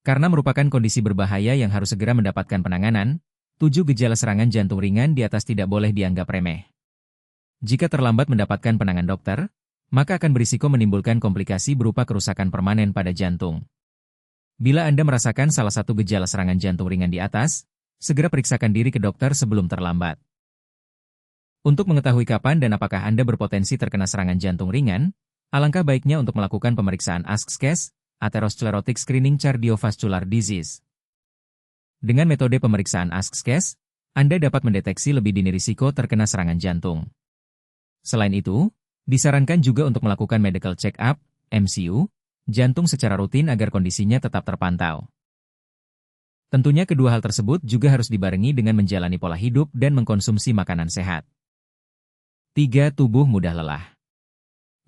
Karena merupakan kondisi berbahaya yang harus segera mendapatkan penanganan, 7 gejala serangan jantung ringan di atas tidak boleh dianggap remeh. Jika terlambat mendapatkan penanganan dokter, maka akan berisiko menimbulkan komplikasi berupa kerusakan permanen pada jantung. Bila Anda merasakan salah satu gejala serangan jantung ringan di atas, segera periksakan diri ke dokter sebelum terlambat. Untuk mengetahui kapan dan apakah Anda berpotensi terkena serangan jantung ringan, alangkah baiknya untuk melakukan pemeriksaan ASCS, Atherosclerotic Screening Cardiovascular Disease. Dengan metode pemeriksaan ASCS, Anda dapat mendeteksi lebih dini risiko terkena serangan jantung. Selain itu, disarankan juga untuk melakukan medical check-up, MCU, jantung secara rutin agar kondisinya tetap terpantau. Tentunya kedua hal tersebut juga harus dibarengi dengan menjalani pola hidup dan mengkonsumsi makanan sehat. 3. Tubuh mudah lelah.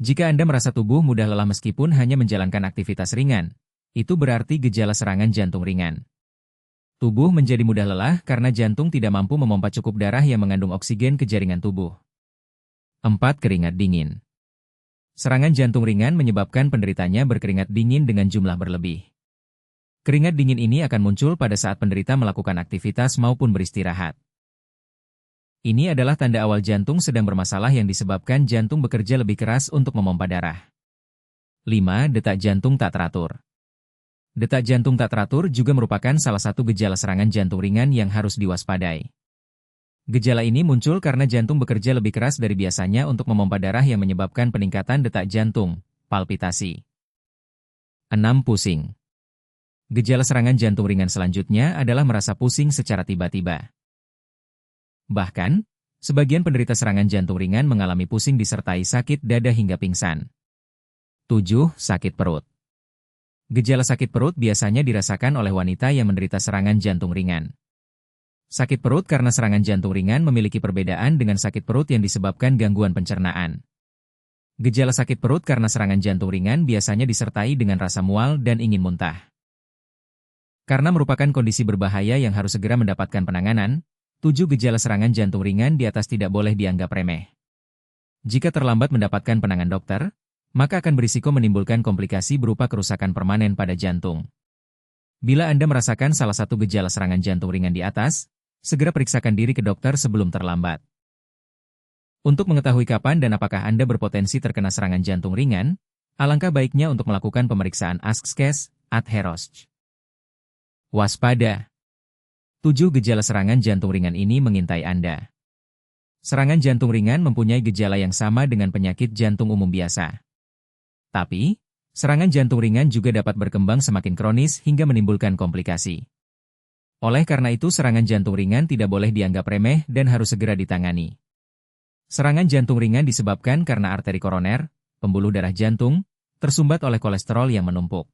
Jika Anda merasa tubuh mudah lelah meskipun hanya menjalankan aktivitas ringan, itu berarti gejala serangan jantung ringan. Tubuh menjadi mudah lelah karena jantung tidak mampu memompa cukup darah yang mengandung oksigen ke jaringan tubuh. 4. Keringat dingin. Serangan jantung ringan menyebabkan penderitanya berkeringat dingin dengan jumlah berlebih. Keringat dingin ini akan muncul pada saat penderita melakukan aktivitas maupun beristirahat. Ini adalah tanda awal jantung sedang bermasalah yang disebabkan jantung bekerja lebih keras untuk memompa darah. 5. Detak jantung tak teratur. Detak jantung tak teratur juga merupakan salah satu gejala serangan jantung ringan yang harus diwaspadai. Gejala ini muncul karena jantung bekerja lebih keras dari biasanya untuk memompa darah yang menyebabkan peningkatan detak jantung, palpitasi. 6. Pusing. Gejala serangan jantung ringan selanjutnya adalah merasa pusing secara tiba-tiba. Bahkan, sebagian penderita serangan jantung ringan mengalami pusing disertai sakit dada hingga pingsan. 7. Sakit perut. Gejala sakit perut biasanya dirasakan oleh wanita yang menderita serangan jantung ringan. Sakit perut karena serangan jantung ringan memiliki perbedaan dengan sakit perut yang disebabkan gangguan pencernaan. Gejala sakit perut karena serangan jantung ringan biasanya disertai dengan rasa mual dan ingin muntah. Karena merupakan kondisi berbahaya yang harus segera mendapatkan penanganan, 7 gejala serangan jantung ringan di atas tidak boleh dianggap remeh. Jika terlambat mendapatkan penanganan dokter, maka akan berisiko menimbulkan komplikasi berupa kerusakan permanen pada jantung. Bila Anda merasakan salah satu gejala serangan jantung ringan di atas, segera periksakan diri ke dokter sebelum terlambat. Untuk mengetahui kapan dan apakah Anda berpotensi terkena serangan jantung ringan, alangkah baiknya untuk melakukan pemeriksaan ASCS, Atherosc. Waspada. 7 gejala serangan jantung ringan ini mengintai Anda. Serangan jantung ringan mempunyai gejala yang sama dengan penyakit jantung umum biasa. Tapi, serangan jantung ringan juga dapat berkembang semakin kronis hingga menimbulkan komplikasi. Oleh karena itu serangan jantung ringan tidak boleh dianggap remeh dan harus segera ditangani. Serangan jantung ringan disebabkan karena arteri koroner, pembuluh darah jantung, tersumbat oleh kolesterol yang menumpuk.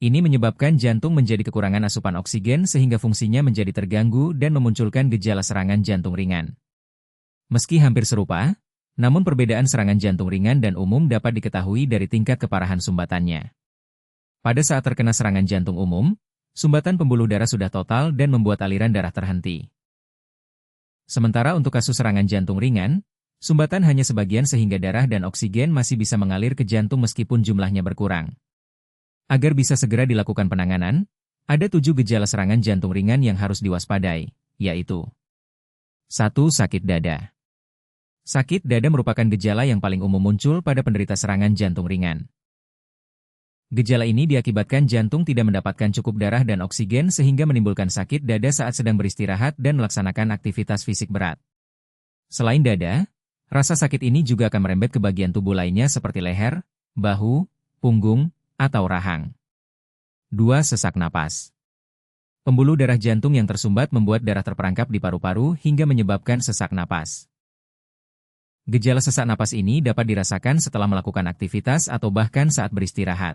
Ini menyebabkan jantung menjadi kekurangan asupan oksigen sehingga fungsinya menjadi terganggu dan memunculkan gejala serangan jantung ringan. Meski hampir serupa, namun perbedaan serangan jantung ringan dan umum dapat diketahui dari tingkat keparahan sumbatannya. Pada saat terkena serangan jantung umum, sumbatan pembuluh darah sudah total dan membuat aliran darah terhenti. Sementara untuk kasus serangan jantung ringan, sumbatan hanya sebagian sehingga darah dan oksigen masih bisa mengalir ke jantung meskipun jumlahnya berkurang. Agar bisa segera dilakukan penanganan, ada 7 gejala serangan jantung ringan yang harus diwaspadai, yaitu 1. Sakit dada. Sakit dada merupakan gejala yang paling umum muncul pada penderita serangan jantung ringan. Gejala ini diakibatkan jantung tidak mendapatkan cukup darah dan oksigen sehingga menimbulkan sakit dada saat sedang beristirahat dan melaksanakan aktivitas fisik berat. Selain dada, rasa sakit ini juga akan merembet ke bagian tubuh lainnya seperti leher, bahu, punggung, atau rahang. 2. Sesak napas. Pembuluh darah jantung yang tersumbat membuat darah terperangkap di paru-paru hingga menyebabkan sesak napas. Gejala sesak napas ini dapat dirasakan setelah melakukan aktivitas atau bahkan saat beristirahat.